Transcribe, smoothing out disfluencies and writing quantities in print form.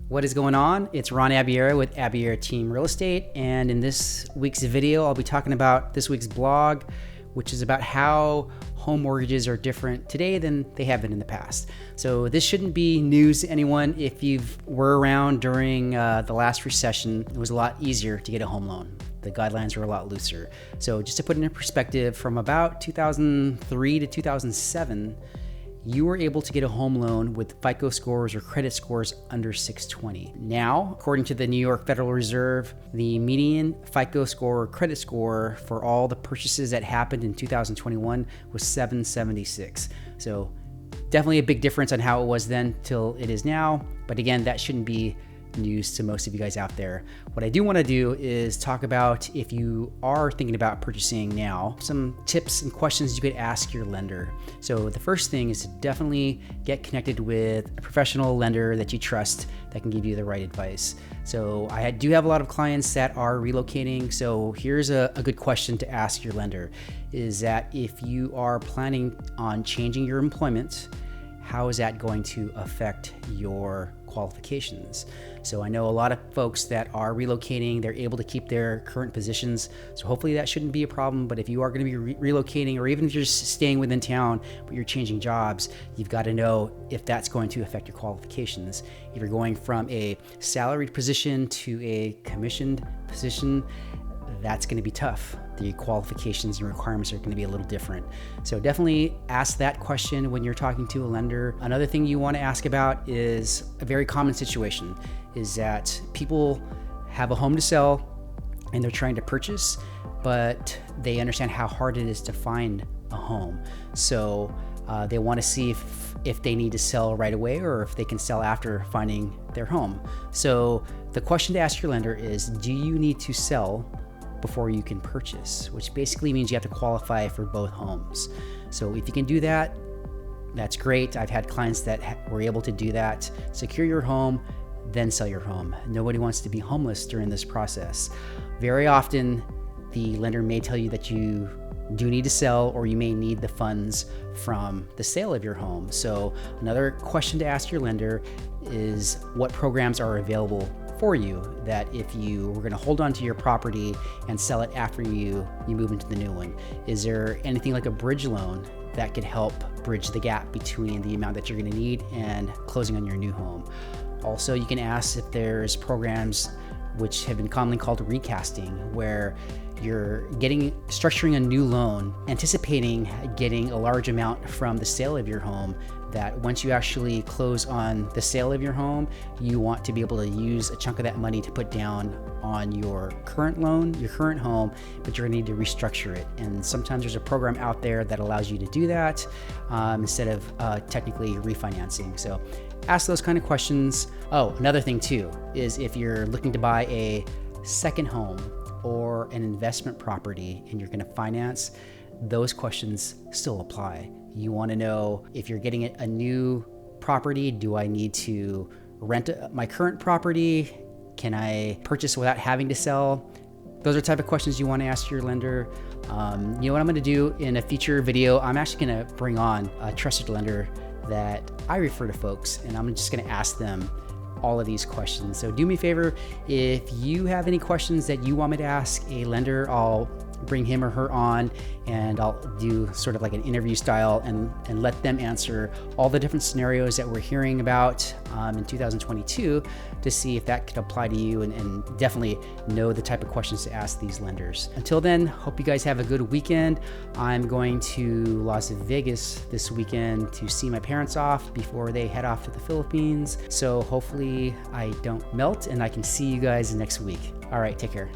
What is going on? It's Ron Abiera with Abiera Team Real Estate, and in this week's video, I'll be talking about this week's blog, which is about how home mortgages are different today than they have been in the past. So this shouldn't be news to anyone. If you were around during the last recession, it was a lot easier to get a home loan. The guidelines were a lot looser. So just to put it in perspective, from about 2003 to 2007, you were able to get a home loan with FICO scores or credit scores under 620. Now, according to the New York Federal Reserve, the median FICO score or credit score for all the purchases that happened in 2021 was 776. So definitely a big difference on how it was then till it is now. But again, that shouldn't be news to most of you guys out there. What I do want to do is talk about, if you are thinking about purchasing now, some tips and questions you could ask your lender. So the first thing is to definitely get connected with a professional lender that you trust that can give you the right advice. So I do have a lot of clients that are relocating. So here's a good question to ask your lender, is that if you are planning on changing your employment, how is that going to affect your qualifications? So I know a lot of folks that are relocating, they're able to keep their current positions. So hopefully that shouldn't be a problem. But if you are going to be relocating, or even if you're just staying within town, but you're changing jobs, you've got to know if that's going to affect your qualifications. If you're going from a salaried position to a commissioned position, that's going to be tough. The qualifications and requirements are going to be a little different. So definitely ask that question when you're talking to a lender. Another thing you want to ask about is a very common situation, is that people have a home to sell and they're trying to purchase, but they understand how hard it is to find a home. So they want to see if they need to sell right away or if they can sell after finding their home. So the question to ask your lender is, do you need to sell before you can purchase? Which basically means you have to qualify for both homes. So if you can do that, that's great. I've had clients that were able to do that. Secure your home, then sell your home. Nobody wants to be homeless during this process. Very often, the lender may tell you that you do need to sell, or you may need the funds from the sale of your home. So another question to ask your lender is, what programs are available for you, that if you were going to hold on to your property and sell it after you move into the new one? Is there anything like a bridge loan that could help bridge the gap between the amount that you're going to need and closing on your new home? Also, you can ask if there's programs which have been commonly called recasting, where you're structuring a new loan, anticipating getting a large amount from the sale of your home, that once you actually close on the sale of your home, you want to be able to use a chunk of that money to put down on your current loan, your current home, but you're gonna need to restructure it. And sometimes there's a program out there that allows you to do that instead of technically refinancing. So ask those kind of questions. Oh, another thing too is, if you're looking to buy a second home or an investment property and you're going to finance, those questions still apply. You want to know, if you're getting a new property, do I need to rent my current property? Can I purchase without having to sell? Those are the type of questions you want to ask your lender. You know what I'm going to do in a future video? I'm actually going to bring on a trusted lender that I refer to folks, and I'm just going to ask them all of these questions. So do me a favor, if you have any questions that you want me to ask a lender, I'll bring him or her on and I'll do sort of like an interview style and let them answer all the different scenarios that we're hearing about in 2022 to see if that could apply to you, and definitely know the type of questions to ask these lenders. Until then, hope you guys have a good weekend. I'm going to Las Vegas this weekend to see my parents off before they head off to the Philippines. So hopefully I don't melt and I can see you guys next week. All right, take care.